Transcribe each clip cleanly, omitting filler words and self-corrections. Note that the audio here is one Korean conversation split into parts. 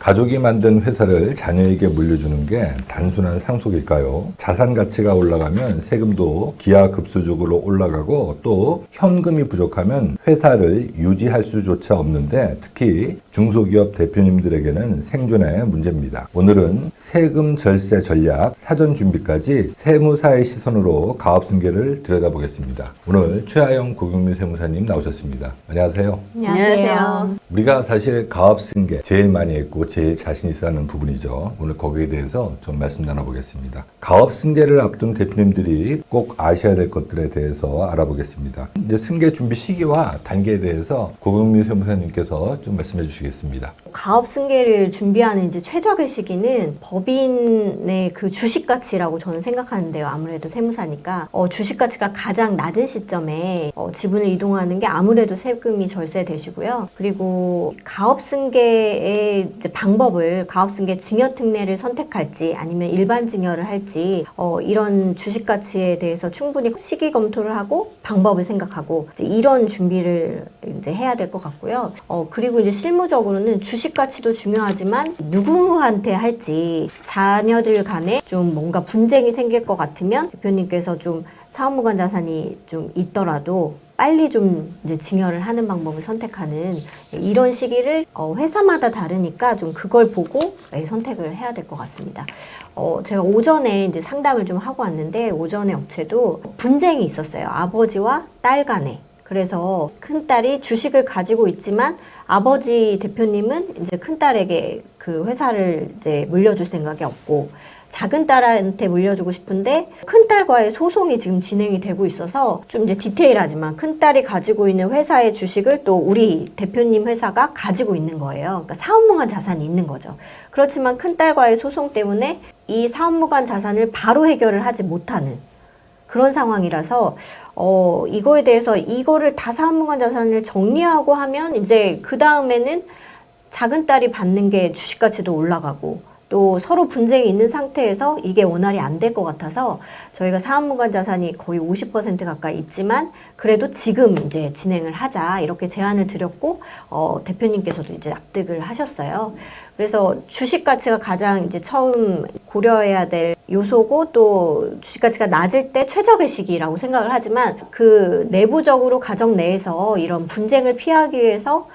가족이 만든 회사를 자녀에게 물려주는 게 단순한 상속일까요? 자산 가치가 올라가면 세금도 기하급수적으로 올라가고 또 현금이 부족하면 회사를 유지할 수조차 없는데 특히 중소기업 대표님들에게는 생존의 문제입니다. 오늘은 세금 절세 전략, 사전 준비까지 세무사의 시선으로 가업승계를 들여다보겠습니다. 오늘 최하영 고경민 세무사님 나오셨습니다. 안녕하세요. 안녕하세요. 우리가 사실 가업승계 제일 많이 했고 제일 자신 있어 하는 부분이죠. 오늘 거기에 대해서 좀 말씀 나눠보겠습니다. 가업승계를 앞둔 대표님들이 꼭 아셔야 될 것들에 대해서 알아보겠습니다. 이제 승계 준비 시기와 단계에 대해서 고경민 세무사님께서 좀 말씀해 주시겠습니다. 가업 승계를 준비하는 이제 최적의 시기는 법인의 그 주식 가치라고 저는 생각하는데요. 아무래도 세무사니까 주식 가치가 가장 낮은 시점에 지분을 이동하는 게 아무래도 세금이 절세되시고요. 그리고 가업 승계의 이제 방법을 가업 승계 증여 특례를 선택할지 아니면 일반 증여를 할지 이런 주식 가치에 대해서 충분히 시기 검토를 하고 방법을 생각하고 이제 이런 준비를 이제 해야 될 것 같고요. 그리고 이제 실무적으로는 주식 가치도 중요하지만 누구한테 할지 자녀들 간에 좀 뭔가 분쟁이 생길 것 같으면 대표님께서 좀 사업무관 자산이 좀 있더라도 빨리 좀 이제 증여를 하는 방법을 선택하는 이런 시기를 회사마다 다르니까 좀 그걸 보고 선택을 해야 될 것 같습니다. 제가 오전에 이제 상담을 좀 하고 왔는데 오전에 업체도 분쟁이 있었어요. 아버지와 딸 간에. 그래서 큰딸이 주식을 가지고 있지만 아버지 대표님은 이제 큰딸에게 그 회사를 이제 물려줄 생각이 없고 작은 딸한테 물려주고 싶은데 큰딸과의 소송이 지금 진행이 되고 있어서 좀 이제 디테일하지만 큰딸이 가지고 있는 회사의 주식을 또 우리 대표님 회사가 가지고 있는 거예요. 그러니까 사업무관 자산이 있는 거죠. 그렇지만 큰딸과의 소송 때문에 이 사업무관 자산을 바로 해결을 하지 못하는 그런 상황이라서 이거에 대해서 이거를 다 사업무관 자산을 정리하고 하면 이제 그 다음에는 작은 딸이 받는 게 주식 가치도 올라가고 또 서로 분쟁이 있는 상태에서 이게 원활히 안 될 것 같아서 저희가 사업무관 자산이 거의 50% 가까이 있지만 그래도 지금 이제 진행을 하자 이렇게 제안을 드렸고 대표님께서도 이제 납득을 하셨어요. 그래서 주식 가치가 가장 이제 처음 고려해야 될 요소고 또 주식 가치가 낮을 때 최적의 시기라고 생각을 하지만 그 내부적으로 가정 내에서 이런 분쟁을 피하기 위해서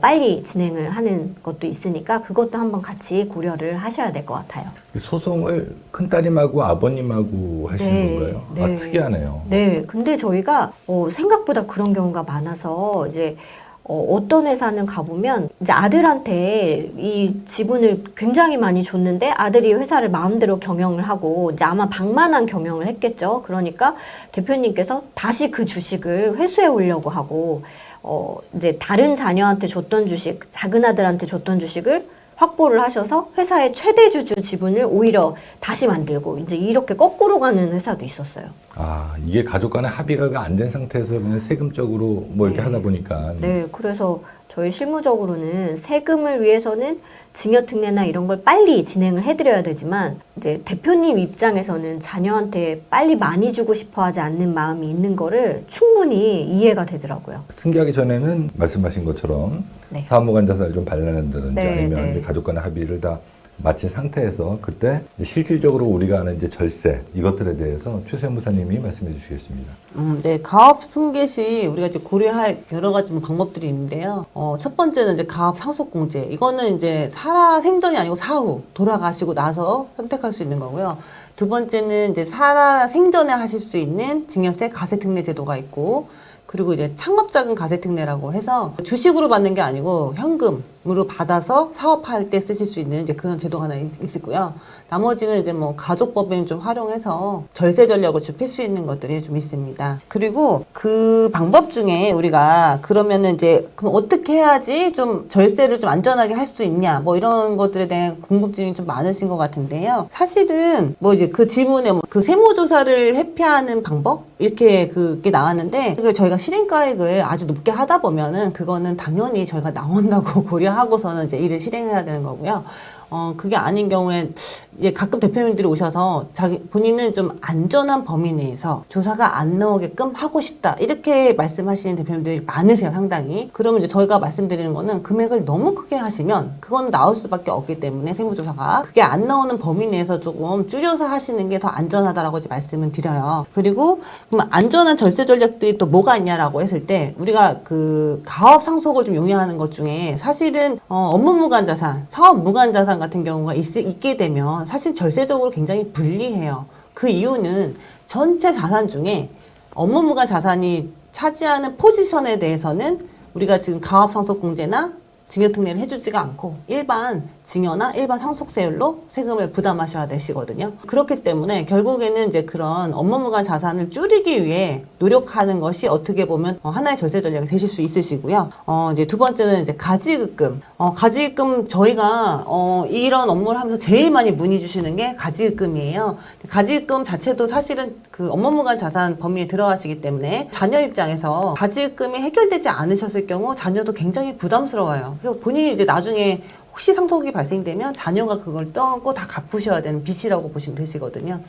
빨리 진행을 하는 것도 있으니까 그것도 한번 같이 고려를 하셔야 될 것 같아요. 소송을 큰딸님하고 아버님하고 하시는 건가요? 네. 아, 특이하네요. 네. 근데 저희가 생각보다 그런 경우가 많아서 이제 어떤 회사는 가보면 이제 아들한테 이 지분을 굉장히 많이 줬는데 아들이 회사를 마음대로 경영을 하고 이제 아마 방만한 경영을 했겠죠. 그러니까 대표님께서 다시 그 주식을 회수해 오려고 하고 이제 다른 자녀한테 줬던 주식, 작은 아들한테 줬던 주식을 확보를 하셔서 회사의 최대 주주 지분을 오히려 다시 만들고 이제 이렇게 거꾸로 가는 회사도 있었어요. 아, 이게 가족 간의 합의가 안 된 상태에서 그냥 세금적으로 뭐 이렇게 하다 보니까. 네, 그래서 저희 실무적으로는 세금을 위해서는 증여특례나 이런 걸 빨리 진행을 해드려야 되지만 이제 대표님 입장에서는 자녀한테 빨리 많이 주고 싶어 하지 않는 마음이 있는 거를 충분히 이해가 되더라고요. 승계하기 전에는 말씀하신 것처럼 네. 사업무관 자산을 좀 발견한다든지 네, 아니면 네. 이제 가족 간의 합의를 다 마친 상태에서 그때 이제 실질적으로 우리가 아는 이제 절세 이것들에 대해서 최 세무사님이 말씀해 주시겠습니다. 네, 가업 승계 시 우리가 이제 고려할 여러 가지 방법들이 있는데요. 첫 번째는 이제 가업 상속공제. 이거는 이제 살아 생전이 아니고 사후 돌아가시고 나서 선택할 수 있는 거고요. 두 번째는 이제 살아 생전에 하실 수 있는 증여세 가세특례 제도가 있고, 그리고 이제 창업자금 가세특례라고 해서 주식으로 받는 게 아니고 현금으로 받아서 사업할 때 쓰실 수 있는 이제 그런 제도가 하나 있고요. 나머지는 이제 뭐 가족법인을 좀 활용해서 절세 전략을 좀 필 수 있는 것들이 좀 있습니다. 그리고 그 방법 중에 우리가 그러면은 이제 그럼 어떻게 해야지 좀 절세를 좀 안전하게 할 수 있냐 뭐 이런 것들에 대한 궁금증이 좀 많으신 것 같은데요. 사실은 뭐 이제 그 질문에 그 세무조사를 회피하는 방법 이렇게 그게 나왔는데 그 저희가 실행가액을 아주 높게 하다 보면은 그거는 당연히 저희가 나온다고 고려하 하고서는 이제 일을 실행해야 되는 거고요. 그게 아닌 경우에 가끔 대표님들이 오셔서 본인은 좀 안전한 범위 내에서 조사가 안 나오게끔 하고 싶다. 이렇게 말씀하시는 대표님들이 많으세요, 상당히. 그러면 이제 저희가 말씀드리는 거는 금액을 너무 크게 하시면 그건 나올 수밖에 없기 때문에 세무조사가 그게 안 나오는 범위 내에서 조금 줄여서 하시는 게 더 안전하다라고 이제 말씀을 드려요. 그리고 그럼 안전한 절세 전략들이 또 뭐가 있냐라고 했을 때 우리가 그 가업 상속을 좀 용이하는 것 중에 사실은 업무 무관 자산, 사업 무관 자산 같은 경우가 있게 되면 사실 절세적으로 굉장히 불리해요. 그 이유는 전체 자산 중에 업무 무관 자산이 차지하는 포지션에 대해서는 우리가 지금 가압상속공제나 증여특례를 해주지가 않고 일반 증여나 일반 상속세율로 세금을 부담하셔야 되시거든요. 그렇기 때문에 결국에는 이제 그런 업무 무관 자산을 줄이기 위해 노력하는 것이 어떻게 보면 하나의 절세 전략이 되실 수 있으시고요. 이제 두 번째는 이제 가지급금. 가지급금 저희가 이런 업무를 하면서 제일 많이 문의 주시는 게 가지급금이에요. 가지급금 자체도 사실은 그 업무 무관 자산 범위에 들어가시기 때문에 자녀 입장에서 가지급금이 해결되지 않으셨을 경우 자녀도 굉장히 부담스러워요. 그리고 본인이 이제 나중에 혹시 상속이 발생되면 자녀가 그걸 떠안고 다 갚으셔야 되는 빚이라고 보시면 되시거든요.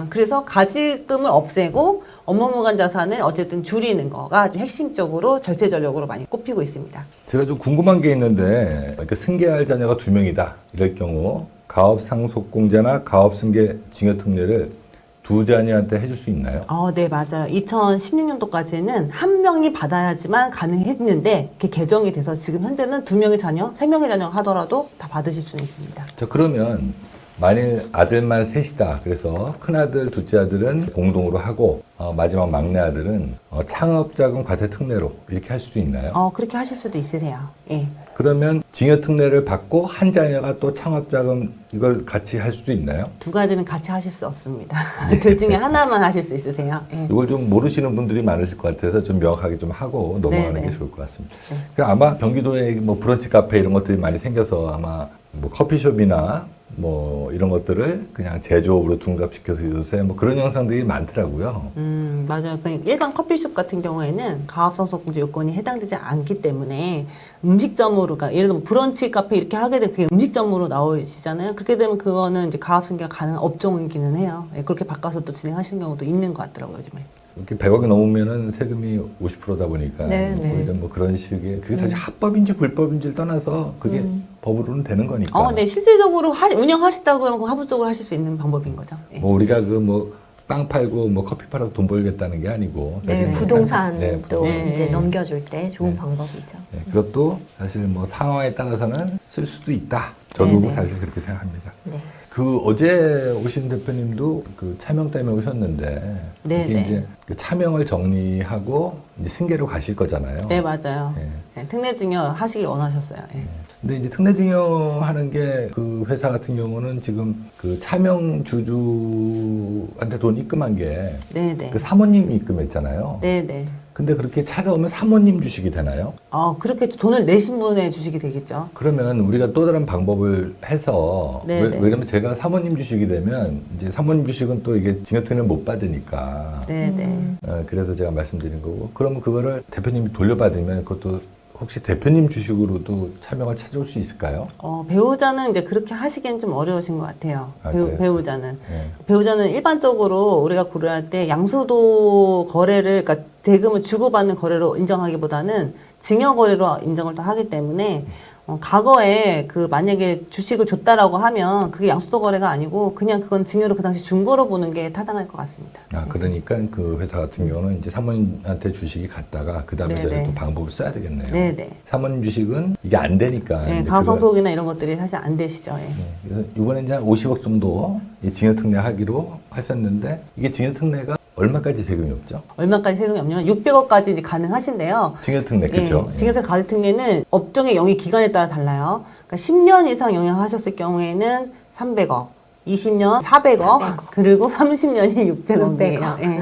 그래서 가지금을 없애고 업무 무관 자산을 어쨌든 줄이는 거가 좀 핵심적으로 절세 전략으로 많이 꼽히고 있습니다. 제가 좀 궁금한 게 있는데 이렇게 승계할 자녀가 2명이다 이럴 경우 가업 상속공제나 가업 승계 증여특례를 두 자녀한테 해줄 수 있나요? 네, 맞아요. 2016년도까지는 한 명이 받아야지만 가능했는데 그게 개정이 돼서 지금 현재는 2명의 자녀, 3명의 자녀 하더라도 다 받으실 수는 있습니다. 자, 그러면 만일 아들만 셋이다. 그래서 큰아들, 둘째 아들은 공동으로 하고 마지막 막내 아들은 창업자금 과세특례로 이렇게 할 수도 있나요? 그렇게 하실 수도 있으세요. 예. 그러면 증여특례를 받고 한 자녀가 또 창업자금 이걸 같이 할 수도 있나요? 두 가지는 같이 하실 수 없습니다. 둘 중에 하나만 하실 수 있으세요. 예. 이걸 좀 모르시는 분들이 많으실 것 같아서 좀 명확하게 좀 하고 넘어가는 네네. 게 좋을 것 같습니다. 아마 경기도에 뭐 브런치 카페 이런 것들이 많이 생겨서 아마 뭐 커피숍이나 뭐 이런 것들을 그냥 제조업으로 둔갑시켜서 요새 뭐 그런 영상들이 많더라고요. 맞아요. 일반 커피숍 같은 경우에는 가압상속공제 요건이 해당되지 않기 때문에 음식점으로, 그러니까 예를 들면 브런치 카페 이렇게 하게 되면 그게 음식점으로 나오시잖아요. 그렇게 되면 그거는 이제 가압승계가 가능한 업종이기는 해요. 예, 그렇게 바꿔서 또 진행하시는 경우도 있는 것 같더라고요, 요즘에. 이렇게 100억이 넘으면은 세금이 50%다 보니까 네, 네. 오히려 뭐 그런 식의 그게 사실 합법인지 불법인지를 떠나서 그게 법으로는 되는 거니까. 네, 실질적으로 운영하시다고 그러면 합법적으로 하실 수 있는 방법인 거죠. 예. 뭐 우리가 그 뭐 빵 팔고 뭐 커피 팔아서 돈 벌겠다는 게 아니고 네, 나중에 부동산도 네. 이제 넘겨줄 때 좋은 방법이죠. 네, 그것도 사실 뭐 상황에 따라서는 쓸 수도 있다. 저도 네, 네. 사실 그렇게 생각합니다. 네. 그 어제 오신 대표님도 그 차명 때문에 오셨는데 네, 이게 네. 이제 그 차명을 정리하고 이제 승계로 가실 거잖아요. 네, 맞아요. 네. 네, 특례증여 하시길 원하셨어요. 예. 근데 이제 특례증여하는 게 그 회사 같은 경우는 지금 그 차명 주주한테 돈 입금한 게 네, 네. 그 사모님이 입금했잖아요. 네, 네. 근데 그렇게 찾아오면 사모님 주식이 되나요? 그렇게 돈을 내신 분의 주식이 되겠죠. 그러면 우리가 또 다른 방법을 해서 네네. 왜냐면 제가 사모님 주식이 되면 이제 사모님 주식은 또 이게 증여특례를 못 받으니까 네, 네. 그래서 제가 말씀드린 거고 그러면 그거를 대표님이 돌려받으면 그것도 혹시 대표님 주식으로도 차명을 찾아올 수 있을까요? 배우자는 이제 그렇게 하시기엔 좀 어려우신 것 같아요. 그래요? 배우자는. 네. 배우자는 일반적으로 우리가 고려할 때 양수도 거래를, 그러니까 대금을 주고받는 거래로 인정하기보다는 증여 거래로 인정을 더 하기 때문에 과거에 그 만약에 주식을 줬다라고 하면 그게 양수도 거래가 아니고 그냥 그건 증여로 그 당시 준 거로 보는 게 타당할 것 같습니다. 그러니까 그 회사 같은 경우는 이제 사모님한테 주식이 갔다가 그 다음에 네네. 저희 또 방법을 써야 되겠네요. 네네. 사모님 주식은 이게 안 되니까. 네, 이제 가상속이나 이런 것들이 사실 안 되시죠. 예. 그래서 이번에 이제 한 50억 정도 이 증여특례 하기로 하셨는데 이게 증여특례가 얼마까지 세금이 없죠? 얼마까지 세금이 없냐면 600억까지 이제 가능하신데요. 증여특례 그렇죠? 증여세 가득특례는 업종의 영위 기간에 따라 달라요. 그러니까 10년 이상 영위하셨을 경우에는 300억, 20년 400억, 그리고 30년이 600억이에요. 600억. 예.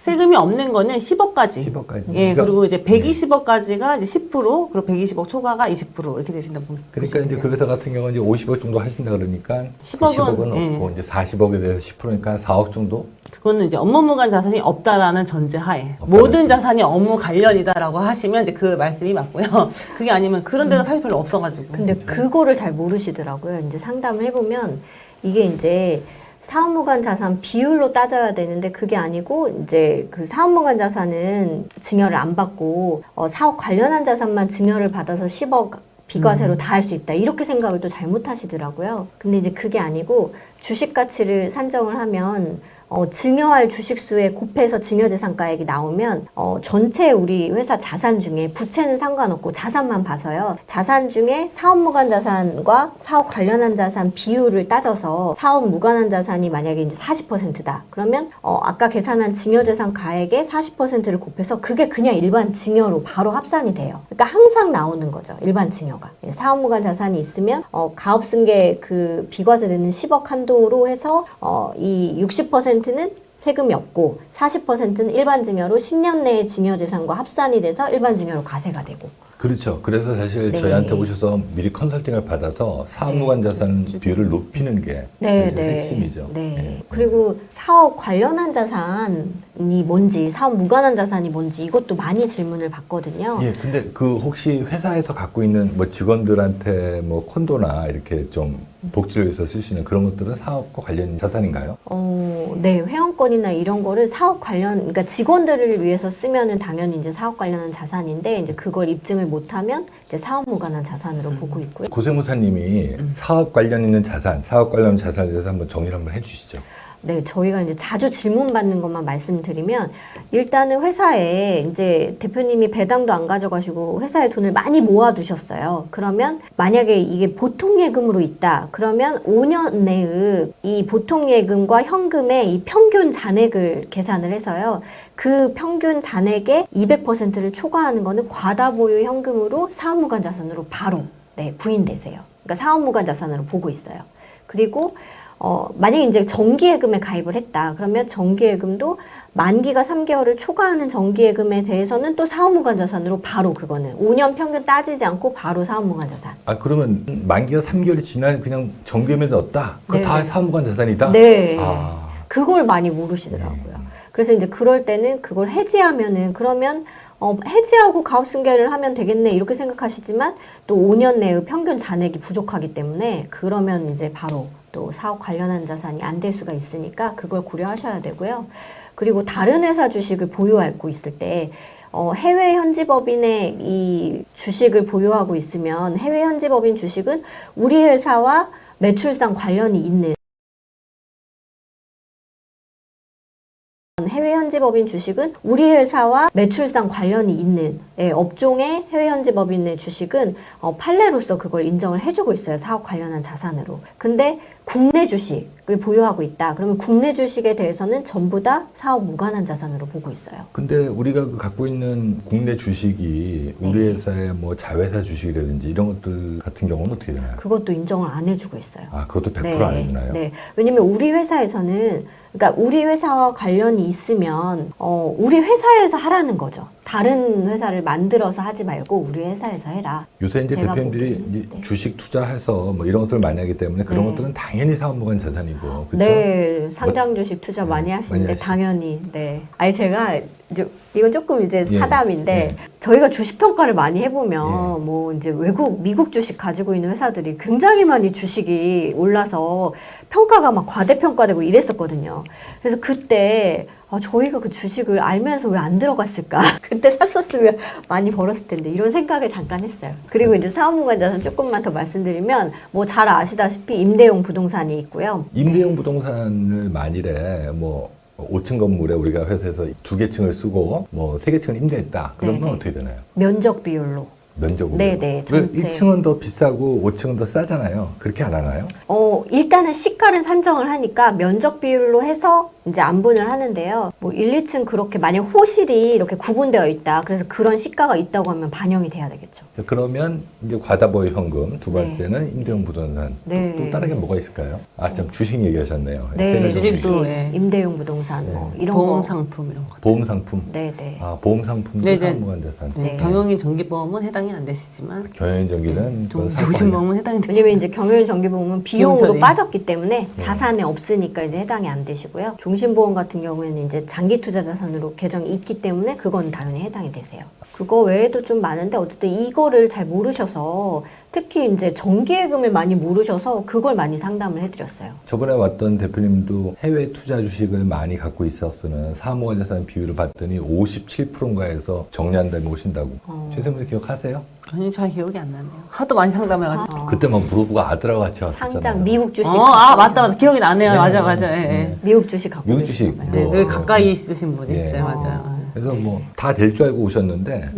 세금이 없는 거는 10억까지. 10억까지. 예, 그러니까- 그리고 이제 120억까지가 이제 10%, 그리고 120억 초과가 20% 이렇게 되신다 보면. 그러니까 이제 그 회사 같은 경우는 이제 50억 정도 하신다 그러니까 10억은, 예. 없고 이제 40억에 대해서 10%니까 4억 정도? 그거는 이제 업무 무관 자산이 없다라는 전제 하에 없다는 모든 자산이 업무 관련이다라고 하시면 이제 그 말씀이 맞고요. 그게 아니면 그런 데가 사실 별로 없어가지고. 근데 그거를 잘 모르시더라고요. 이제 상담을 해보면 이게 이제 사업무관 자산 비율로 따져야 되는데 그게 아니고 이제 그 사업무관 자산은 증여를 안 받고 사업 관련한 자산만 증여를 받아서 10억 비과세로 다 할 수 있다. 이렇게 생각을 또 잘못하시더라고요. 근데 이제 그게 아니고 주식 가치를 산정을 하면 증여할 주식수에 곱해서 증여재산가액이 나오면 전체 우리 회사 자산 중에 부채는 상관없고 자산만 봐서요. 자산 중에 사업 무관 자산과 사업 관련한 자산 비율을 따져서 사업 무관한 자산이 만약에 이제 40%다. 그러면 아까 계산한 증여재산가액의 40%를 곱해서 그게 그냥 일반 증여로 바로 합산이 돼요. 그러니까 항상 나오는 거죠. 일반 증여가. 사업 무관 자산이 있으면 가업승계 그 비과세 되는 10억 한도로 해서 이 60%는 세금이 없고 40%는 일반 증여로 10년 내에 증여재산과 합산이 돼서 일반 증여로 과세가 되고. 그렇죠. 그래서 사실 네. 저희한테 오셔서 미리 컨설팅을 받아서 사업무관 자산 비율을 높이는 게 핵심이죠. 네. 예. 그리고 사업 관련한 자산이 뭔지, 사업 무관한 자산이 뭔지 이것도 많이 질문을 받거든요. 예, 근데 그 혹시 회사에서 갖고 있는 뭐 직원들한테 뭐 콘도나 이렇게 좀 복지를 위해서 쓸 수 있는 그런 것들은 사업과 관련 자산인가요? 네, 회원권이나 이런 거를 사업 관련, 그러니까 직원들을 위해서 쓰면은 당연히 이제 사업 관련한 자산인데 이제 그걸 입증을 못하면 이제 사업 무관한 자산으로 보고 있고요. 고세무사님이 사업 관련 있는 자산, 사업 관련 자산에 대해서 한번 정리를 한번 해주시죠. 네, 저희가 이제 자주 질문받는 것만 말씀드리면 일단은 회사에 이제 대표님이 배당도 안 가져가시고 회사에 돈을 많이 모아두셨어요. 그러면 만약에 이게 보통예금으로 있다. 그러면 5년 내의 이 보통예금과 현금의 이 평균 잔액을 계산을 해서요. 그 평균 잔액의 200%를 초과하는 거는 과다보유 현금으로 사업무관 자산으로 바로 부인되세요. 그러니까 사업무관 자산으로 보고 있어요. 그리고 만약에 이제 정기예금에 가입을 했다. 그러면 정기예금도 만기가 3개월을 초과하는 정기예금에 대해서는 또 사업무관 자산으로 바로 그거는 5년 평균 따지지 않고 바로 사업무관 자산. 아, 그러면 만기가 3개월이 지나면 그냥 정기예금에 넣었다? 그거 네. 다 사업무관 자산이다? 네. 아. 그걸 많이 모르시더라고요. 그래서 이제 그럴 때는 그걸 해지하면은 그러면 해지하고 가업승계를 하면 되겠네 이렇게 생각하시지만 또 5년 내의 평균 잔액이 부족하기 때문에 그러면 이제 바로 또 사업 관련한 자산이 안 될 수가 있으니까 그걸 고려하셔야 되고요. 그리고 다른 회사 주식을 보유하고 있을 때 해외 현지법인의 이 주식을 보유하고 있으면 해외 현지법인 주식은 우리 회사와 매출상 관련이 있는 해외 현지법인 주식은 우리 회사와 매출상 관련이 있는 업종의 해외 현지법인의 주식은 판례로서 그걸 인정을 해주고 있어요. 사업 관련한 자산으로. 근데 국내 주식을 보유하고 있다. 그러면 국내 주식에 대해서는 전부 다 사업 무관한 자산으로 보고 있어요. 근데 우리가 그 갖고 있는 국내 주식이 우리 회사의 뭐 자회사 주식이라든지 이런 것들 같은 경우는 어떻게 되나요? 그것도 인정을 안 해주고 있어요. 아, 그것도 100%안 해주나요? 네. 왜냐면 우리 회사에서는 그러니까 우리 회사와 관련이 있으면 우리 회사에서 하라는 거죠. 다른 회사를 만들어서 하지 말고 우리 회사에서 해라. 요새 이제 제가 대표님들이 보기에는, 이제 주식 투자해서 뭐 이런 것들을 많이 하기 때문에 그런 네. 것들은 당연히 사업무관 자산이고, 그렇죠? 네, 상장 주식 투자 많이 하시는데 많이 하시죠. 당연히. 네. 아니 제가 이제 이건 조금 이제 예, 사담인데 예. 저희가 주식 평가를 많이 해보면 예. 뭐 이제 미국 주식 가지고 있는 회사들이 굉장히 많이 주식이 올라서 평가가 막 과대평가되고 이랬었거든요. 그래서 그때 저희가 그 주식을 알면서 왜 안 들어갔을까? 그때 샀었으면 많이 벌었을 텐데 이런 생각을 잠깐 했어요. 그리고 이제 사업무관 자산 조금만 더 말씀드리면 뭐 잘 아시다시피 임대용 부동산이 있고요. 임대용 부동산을 만일에 뭐 5층 건물에 우리가 회사에서 2개 층을 쓰고 뭐 3개 층을 임대했다. 그러면 네네. 어떻게 되나요? 면적 비율로. 면적으로. 네네, 왜 전체. 1층은 더 비싸고 5층은 더 싸잖아요. 그렇게 안 하나요? 일단은 시가를 산정을 하니까 면적 비율로 해서 이제 안분을 하는데요. 뭐 1, 2층 그렇게 만약 호실이 이렇게 구분되어 있다. 그래서 그런 시가가 있다고 하면 반영이 돼야 되겠죠. 그러면 이제 과다보유 현금, 두 번째는 임대용 부동산. 네. 또 다른 게 뭐가 있을까요? 아, 참 주식 얘기하셨네요. 네, 세 가지 주식도, 주식. 예. 임대용 부동산 뭐 이런 보험 거. 상품 이런 거. 보험 상품. 네, 네. 아, 보험 상품도 네네. 사무관 자산. 네. 경영인 정기보험은 해당이 안 되시지만 경영전기는 조심보험은 해당이 되시죠. 왜냐면 이제 경유인 정기보험은 비용으로 비용 처리. 빠졌기 때문에 자산에 없으니까 이제 해당이 안 되시고요. 종신보험 같은 경우에는 이제 장기 투자 자산으로 계정이 있기 때문에 그건 당연히 해당이 되세요. 그거 외에도 좀 많은데 어쨌든 이거를 잘 모르셔서 특히 이제 정기예금을 많이 모르셔서 그걸 많이 상담을 해드렸어요. 저번에 왔던 대표님도 해외 투자 주식을 많이 갖고 있었으는 사무관 자산 비율을 봤더니 57%인가 해서 정리한 다음에 오신다고. 최생님 기억하세요? 아니 잘 기억이 안 나네요. 하도 많이 상담해가지고. 그때 막 물어보고 아들하고 같이 왔었잖아요. 상장 미국 주식. 맞다. 기억이 나네요. 네, 맞아. 네. 예, 예. 미국 주식 갖고 미국 주식. 계시잖아요. 네, 뭐, 여기 가까이 있으신 분이 예. 있어요. 맞아요. 그래서 뭐 다 될 줄 알고 오셨는데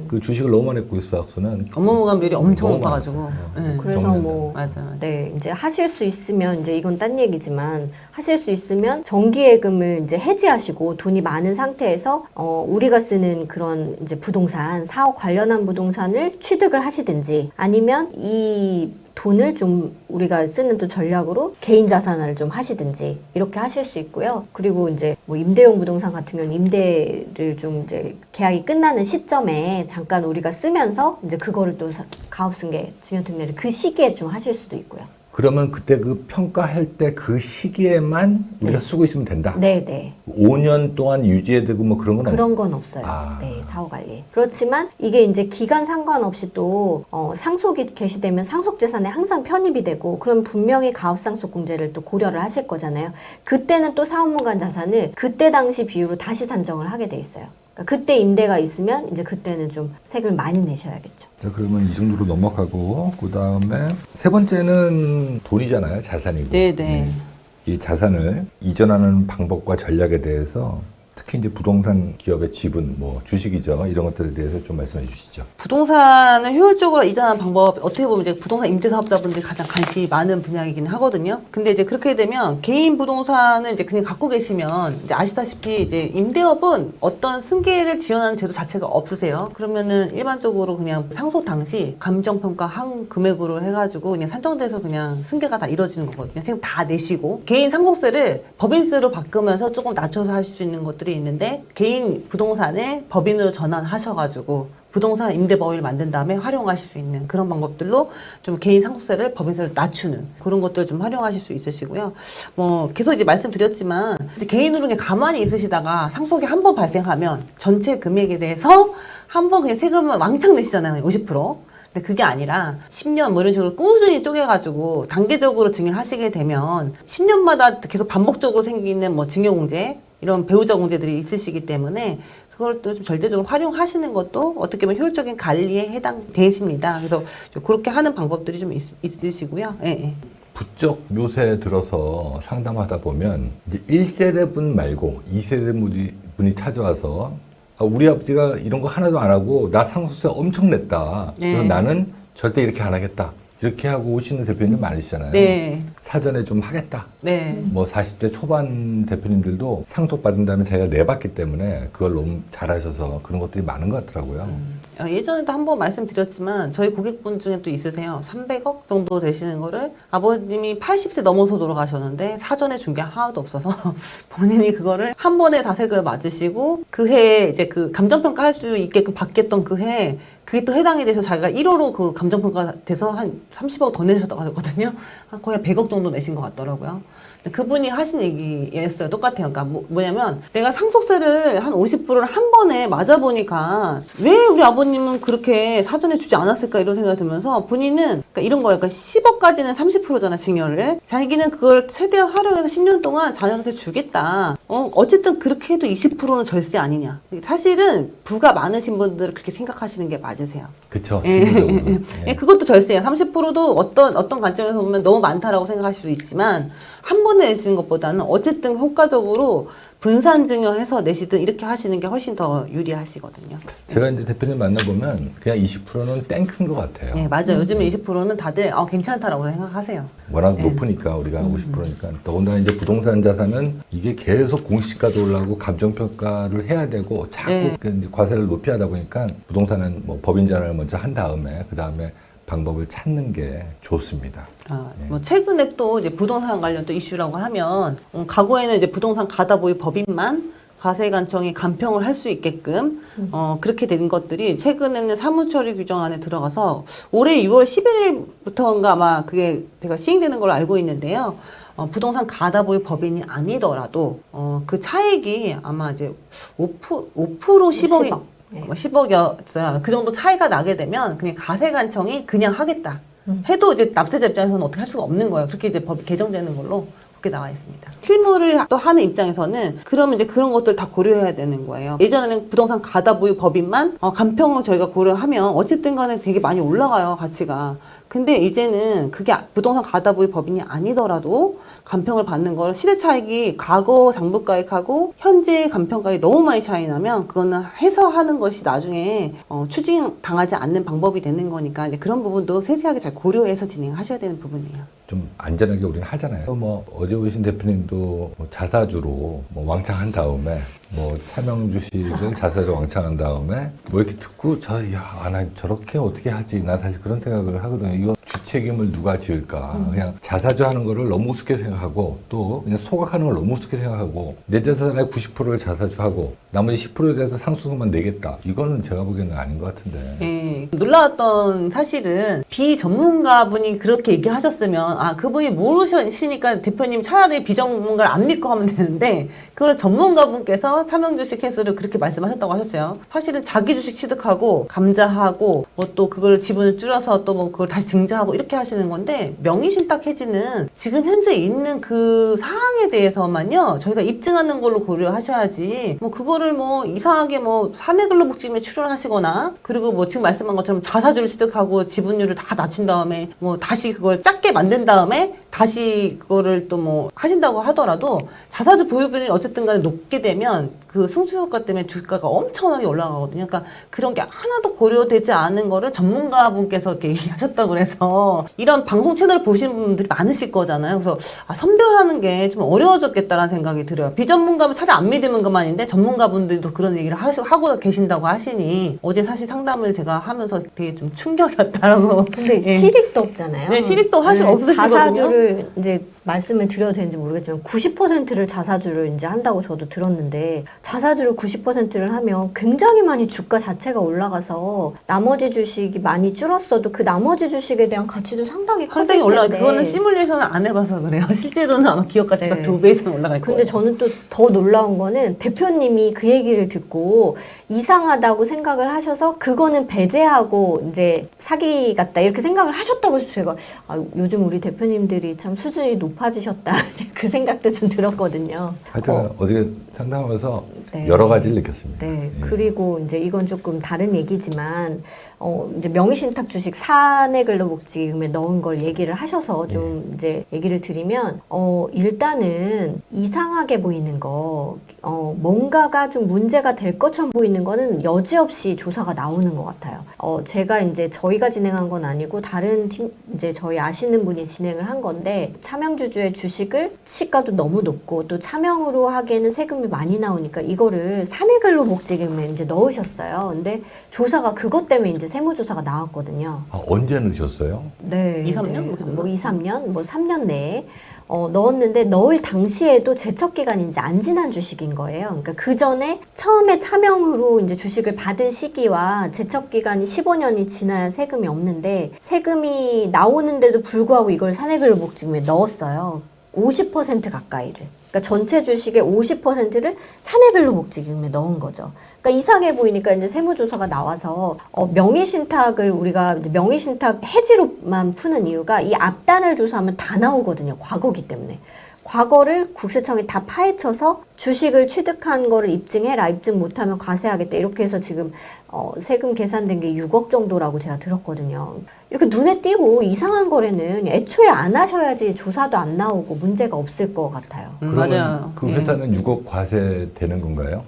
그 주식을 너무 많이 갖고 있어서는 업무무관 비율이 엄청 너무 높아가지고. 많았어요. 예. 그래서 정리한다. 뭐 맞아. 네, 이제 하실 수 있으면 이제 이건 딴 얘기지만 하실 수 있으면 정기예금을 이제 해지하시고 돈이 많은 상태에서 우리가 쓰는 그런 이제 부동산 사업 관련한 부동산을 취득을 하시든지 아니면 이 돈을 좀 우리가 쓰는 또 전략으로 개인 자산화를 좀 하시든지 이렇게 하실 수 있고요. 그리고 이제 뭐 임대용 부동산 같은 경우는 임대를 좀 이제 계약이 끝나는 시점에 잠깐 우리가 쓰면서 이제 그거를 또 가업승계 증여특례를 그 시기에 좀 하실 수도 있고요. 그러면 그때 그 평가할 때 그 시기에만 우리가 쓰고 있으면 된다? 네, 네. 5년 동안 유지해야 되고 뭐 그런 건 없나요? 그런 건 없어요. 아. 네, 사후관리. 그렇지만 이게 이제 기간 상관없이 또 상속이 개시되면 상속재산에 항상 편입이 되고 그럼 분명히 가업상속공제를 또 고려를 하실 거잖아요. 그때는 또 사업무관 자산을 그때 당시 비율로 다시 산정을 하게 돼 있어요. 그러니까 그때 임대가 있으면 이제 그때는 좀 세금을 많이 내셔야겠죠. 자, 그러면 이 정도로 넘어가고 그 다음에 세 번째는 돈이잖아요. 자산이고. 네네. 이 자산을 이전하는 방법과 전략에 대해서 특히 이제 부동산 기업의 지분, 뭐 주식이죠. 이런 것들에 대해서 좀 말씀해 주시죠. 부동산을 효율적으로 이전하는 방법, 어떻게 보면 이제 부동산 임대사업자분들이 가장 관심이 많은 분야이긴 하거든요. 근데 이제 그렇게 되면 개인 부동산을 이제 그냥 갖고 계시면 이제 아시다시피 이제 임대업은 어떤 승계를 지원하는 제도 자체가 없으세요. 그러면은 일반적으로 그냥 상속 당시 감정평가 한 금액으로 해가지고 그냥 산정돼서 그냥 승계가 다 이루어지는 거거든요. 지금 다 내시고 개인 상속세를 법인세로 바꾸면서 조금 낮춰서 하실 수 있는 것들이 있는데 개인 부동산을 법인으로 전환하셔가지고 부동산 임대법인을 만든 다음에 활용하실 수 있는 그런 방법들로 좀 개인 상속세를 법인세를 낮추는 그런 것들 좀 활용하실 수 있으시고요. 뭐 계속 이제 말씀드렸지만 이제 개인으로 그냥 가만히 있으시다가 상속이 한 번 발생하면 전체 금액에 대해서 한 번 그냥 세금을 왕창 내시잖아요. 50%. 근데 그게 아니라 10년 뭐 이런 식으로 꾸준히 쪼개가지고 단계적으로 증여를 하시게 되면 10년마다 계속 반복적으로 생기는 뭐 증여공제 이런 배우자 공제들이 있으시기 때문에 그걸 또 좀 절대적으로 활용하시는 것도 어떻게 보면 효율적인 관리에 해당되십니다. 그래서 그렇게 하는 방법들이 좀 있으시고요. 예, 예. 부쩍 요새 들어서 상담하다 보면 이제 1세대분 말고 2세대 분이 찾아와서 우리 아버지가 이런 거 하나도 안 하고 나 상속세 엄청 냈다. 그래서 네. 나는 절대 이렇게 안 하겠다. 이렇게 하고 오시는 대표님들 많으시잖아요. 네. 사전에 좀 하겠다. 네. 뭐 40대 초반 대표님들도 상속받은 다음에 자기가 내봤기 때문에 그걸 너무 잘하셔서 그런 것들이 많은 것 같더라고요. 예전에도 한번 말씀드렸지만 저희 고객분 중에 또 있으세요. 300억 정도 되시는 거를 아버님이 80세 넘어서 돌아가셨는데 사전에 준 게 하나도 없어서 본인이 그거를 한 번에 다 세금을 맞으시고 그 해에 이제 그 감정평가 할 수 있게끔 받겠던 그 해에 그게 또 해당이 돼서 자기가 1호로 그 감정평가 돼서 한 30억 더 내셨다고 하거든요. 거의 100억 정도 내신 것 같더라고요. 그분이 하신 얘기였어요. 똑같아요. 그러니까 뭐냐면 내가 상속세를 한 50%를 한 번에 맞아보니까 왜 우리 아버님은 그렇게 사전에 주지 않았을까 이런 생각이 들면서 본인은 그러니까 이런 거예요. 그러니까 10억까지는 30%잖아, 증여를. 자기는 그걸 최대한 활용해서 10년 동안 자녀한테 주겠다. 어쨌든 그렇게 해도 20%는 절세 아니냐. 사실은 부가 많으신 분들은 그렇게 생각하시는 게 맞으세요. 그쵸. 예. 실무적으로. 예, 그것도 절세예요. 30%도 어떤 관점에서 보면 너무 많다라고 생각하실 수 있지만 한 번에 내시는 것보다는 어쨌든 효과적으로 분산 증여해서 내시든 이렇게 하시는 게 훨씬 더 유리하시거든요. 제가 이제 대표님 만나보면 그냥 20%는 땡큰 것 같아요. 네, 맞아요. 요즘에 20%는 다들 괜찮다라고 생각하세요. 워낙 높으니까 우리가 50%니까 더군다나 이제 부동산 자산은 이게 계속 공시가도 올라가고 감정평가를 해야 되고 자꾸 네. 그 이제 과세를 높이 하다 보니까 부동산은 뭐 법인 전환을 먼저 한 다음에 그 다음에 방법을 찾는 게 좋습니다. 뭐 최근에 또 이제 부동산 관련 또 이슈라고 하면 과거에는 이제 부동산 가다보유 법인만 과세관청이 감평을 할 수 있게끔 그렇게 된 것들이 최근에는 사무처리 규정 안에 들어가서 올해 6월 11일부터인가 아마 그게 제가 시행되는 걸로 알고 있는데요. 부동산 가다보유 법인이 아니더라도 그 차익이 아마 이제 5% 10억이 10억이었어요. 그 정도 차이가 나게 되면 그냥 과세관청이 그냥 하겠다. 해도 이제 납세자 입장에서는 어떻게 할 수가 없는 거예요. 그렇게 이제 법이 개정되는 걸로 그렇게 나와 있습니다. 실무를 또 하는 입장에서는 그러면 이제 그런 것들 다 고려해야 되는 거예요. 예전에는 부동산 가다보유 법인만 감평을 저희가 고려하면 어쨌든 간에 되게 많이 올라가요, 가치가. 근데 이제는 그게 부동산 가다보유 법인이 아니더라도 감평을 받는 걸 시세 차익이 과거 장부가액하고 현재 감평가액이 너무 많이 차이 나면 그거는 해소하는 것이 나중에 추징 당하지 않는 방법이 되는 거니까 이제 그런 부분도 세세하게 잘 고려해서 진행하셔야 되는 부분이에요. 좀 안전하게 우리는 하잖아요. 뭐 어제 오신 대표님도 뭐 자사주로 뭐 왕창한 다음에 뭐 차명 주식은 자사로 왕창한 다음에 뭐 이렇게 듣고 나 저렇게 어떻게 하지? 나 사실 그런 생각을 하거든요. 이거 주책임을 누가 지을까? 그냥 자사주 하는 거를 너무 우습게 생각하고 또 그냥 소각하는 걸 너무 우습게 생각하고 내 자산의 90%를 자사주하고 나머지 10%에 대해서 상수금만 내겠다. 이거는 제가 보기에는 아닌 것 같은데. 네, 놀라웠던 사실은 비전문가분이 그렇게 얘기하셨으면 그분이 모르시니까 대표님 차라리 비전문가를 안 믿고 하면 되는데 그걸 전문가분께서 차명주식 횟수를 그렇게 말씀하셨다고 하셨어요. 사실은 자기 주식 취득하고 감자하고 뭐 또 그걸 지분을 줄여서 또 뭐 그걸 다시 증자하고 이렇게 하시는 건데 명의신탁 해지는 지금 현재 있는 그 사항에 대해서만요 저희가 입증하는 걸로 고려하셔야지 뭐 그거를 뭐 이상하게 뭐 사내근로복지금에 출연하시거나 그리고 뭐 지금 말씀한 것처럼 자사주를 취득하고 지분율을 다 낮춘 다음에 뭐 다시 그걸 작게 만든 다음에 다시 그거를 또 뭐 하신다고 하더라도 자사주 보유비율이 어쨌든 간에 높게 되면 그 승수효과 때문에 주가가 엄청나게 올라가거든요. 그러니까 그런 게 하나도 고려되지 않은 거를 전문가분께서 이렇게 얘기하셨다고 그래서 이런 방송 채널을 보시는 분들이 많으실 거잖아요. 그래서 선별하는 게 좀 어려워졌겠다라는 생각이 들어요. 비전문가면 차라리 안 믿으면 그만인데 전문가분들도 그런 얘기를 하고 계신다고 하시니 어제 사실 상담을 제가 하면서 되게 좀 충격이었다라고. 근데 예. 실익도 없잖아요. 네, 실익도 사실 없으시거든요. 자사주를 이제 말씀을 드려도 되는지 모르겠지만 90%를 자사주를 이제 한다고 저도 들었는데 자사주를 90%를 하면 굉장히 많이 주가 자체가 올라가서 나머지 주식이 많이 줄었어도 그 나머지 주식에 대한 가치도 상당히 커질 상당히 올라가. 텐데. 그거는 시뮬레이션을 안 해봐서 그래요. 실제로는 아마 기업 가치가 네. 2배 이상 올라갈 거예요. 근데 저는 또 더 놀라운 거는 대표님이 그 얘기를 듣고 이상하다고 생각을 하셔서 그거는 배제하고 이제 사기 같다 이렇게 생각을 하셨다고 해서 제가 요즘 우리 대표님들이 참 수준이 높아지셨다 그 생각도 좀 들었거든요. 하여튼 어제 상담하면서 네. 여러 가지를 느꼈습니다. 네. 예. 그리고 이제 이건 조금 다른 얘기지만, 이제 명의신탁 주식 사내근로복지금에 넣은 걸 얘기를 하셔서 좀 이제 얘기를 드리면, 일단은 이상하게 보이는 거, 뭔가가 좀 문제가 될 것처럼 보이는 거는 여지없이 조사가 나오는 것 같아요. 제가 이제 저희가 진행한 건 아니고 다른 팀, 이제 저희 아시는 분이 진행을 한 건데, 차명주주의 주식을 시가도 너무 높고 또 차명으로 하기에는 세금이 많이 나오니까 이거를 사내근로복지금에 이제 넣으셨어요. 근데 조사가 그것 때문에 이제 세무조사가 나왔거든요. 언제 넣으셨어요? 네. 2, 3년? 네. 그렇게 뭐 2, 3년? 뭐 3년 내에 넣었는데 넣을 당시에도 제척 기간이 이제 안 지난 주식인 거예요. 그러니까 그 전에 처음에 차명으로 이제 주식을 받은 시기와 제척 기간이 15년이 지나야 세금이 없는데 세금이 나오는데도 불구하고 이걸 사내근로복지금에 넣었어요. 50% 가까이를. 그러니까 전체 주식의 50%를 사내근로복지금에 넣은 거죠. 그러니까 이상해 보이니까 이제 세무조사가 나와서 명의신탁을 우리가 이제 명의신탁 해지로만 푸는 이유가 이 앞단을 조사하면 다 나오거든요. 과거기 때문에. 과거를 국세청이 다 파헤쳐서 주식을 취득한 거를 입증해라. 입증 못하면 과세하겠다. 이렇게 해서 지금 세금 계산된 게 6억 정도라고 제가 들었거든요. 이렇게 눈에 띄고 이상한 거래는 애초에 안 하셔야지 조사도 안 나오고 문제가 없을 것 같아요. 그러면 맞아요. 그 예. 회사는 6억 과세 되는 건가요?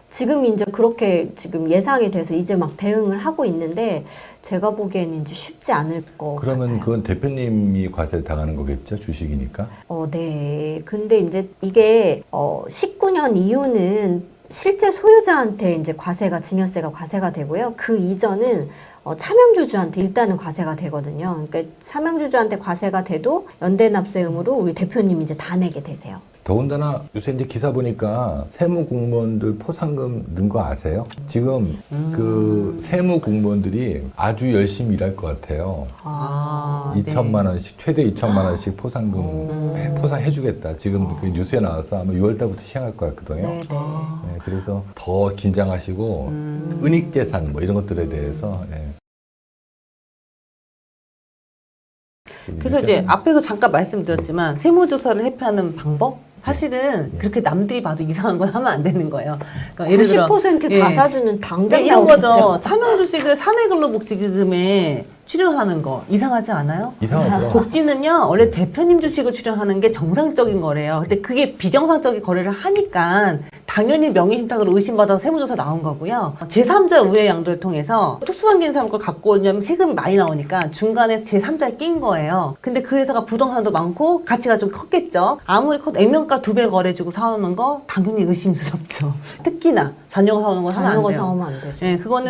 지금 이제 그렇게 지금 예상이 돼서 이제 막 대응을 하고 있는데 제가 보기에는 이제 쉽지 않을 것 그러면 같아요. 그건 대표님이 과세 당하는 거겠죠? 주식이니까. 네. 근데 이제 이게 19년 이후는 실제 소유자한테 이제 증여세가 과세가 되고요. 그 이전은 차명주주한테 일단은 과세가 되거든요. 그러니까 차명주주한테 과세가 돼도 연대납세 의무로 우리 대표님이 이제 다 내게 되세요. 더군다나 요새 이제 기사 보니까 세무 공무원들 포상금 는 거 아세요? 지금 그 세무 공무원들이 아주 열심히 일할 것 같아요. 아, 2천만 원씩 최대 2천만 원씩 포상금 포상해주겠다. 지금 그 뉴스에 나와서 아마 6월 달부터 시행할 것 같거든요. 네, 네. 네, 그래서 더 긴장하시고 은닉재산 뭐 이런 것들에 대해서 그래서 이제 앞에서 잠깐 말씀드렸지만 세무조사를 회피하는 방법? 사실은 그렇게 남들이 봐도 이상한 건 하면 안 되는 거예요. 그러니까 예를 들어 90% 예. 자사주는 당장 네, 이런 나오겠죠. 거죠. 차명주식을 사내근로복지기금에 출연하는 거 이상하지 않아요? 이상하죠. 복지는요 원래 대표님 주식을 출연하는 게 정상적인 거래요. 근데 그게 비정상적인 거래를 하니까 당연히 명의신탁으로 의심받아서 세무조사 나온 거고요. 제3자 우회 양도를 통해서 특수한 개인사람 걸 갖고 오려면 세금이 많이 나오니까 중간에 제3자에 낀 거예요. 근데 그 회사가 부동산도 많고 가치가 좀 컸겠죠. 아무리 커도 액면가 2배 거래주고 사오는 거 당연히 의심스럽죠. 특히나 자녀가 사오는 거 사면 안 자녀가 돼요. 사오면 안 되죠. 네, 그건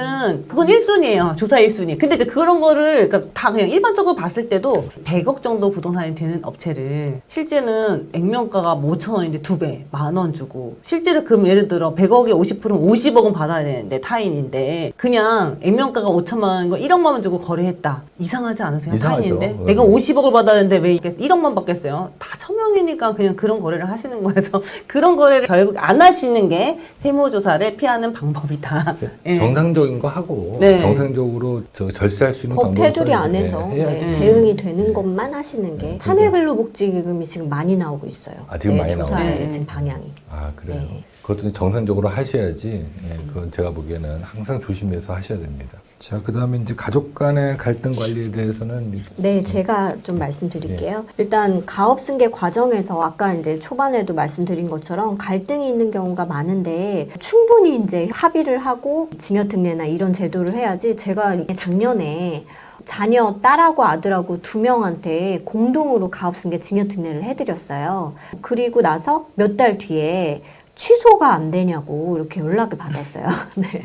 1순위예요. 조사 1순위. 근데 이제 그런 거를 그러니까 다 그냥 일반적으로 봤을 때도 100억 정도 부동산이 되는 업체를 실제는 액면가가 뭐 5천 원인데 2배, 10,000원 주고 실제로 그럼 예를 들어 100억에 50%면 50억은 받아야 되는데 타인인데 그냥 액면가가 5천만 원인 거 1억만 원 주고 거래했다. 이상하지 않으세요? 이상하죠. 타인인데 내가 50억을 받아야 되는데 왜 이게 1억만 받겠어요? 다 천명이니까 그냥 그런 거래를 하시는 거여서 그런 거래를 결국 안 하시는 게 세무조사를 피하는 방법이다. 예. 정상적인 거 하고 네. 정상적으로 절세할 수 있는 법 방법을 테두리 써야 안에서 해야지. 대응이 되는 것만 하시는 게 사내근로복지기금이 지금 많이 나오고 있어요. 아, 지금 많이 조사의 나오네요. 지금 방향이. 아 그래요. 네. 그것도 정상적으로 하셔야지. 그건 제가 보기에는 항상 조심해서 하셔야 됩니다. 자, 그다음에 이제 가족 간의 갈등 관리에 대해서는 네, 제가 좀 말씀드릴게요. 일단 가업 승계 과정에서 아까 이제 초반에도 말씀드린 것처럼 갈등이 있는 경우가 많은데 충분히 이제 합의를 하고 증여특례나 이런 제도를 해야지. 제가 작년에 자녀 딸하고 아들하고 2명한테 공동으로 가업승계 증여특례를 해드렸어요. 그리고 나서 몇 달 뒤에 취소가 안 되냐고 이렇게 연락을 받았어요. 네.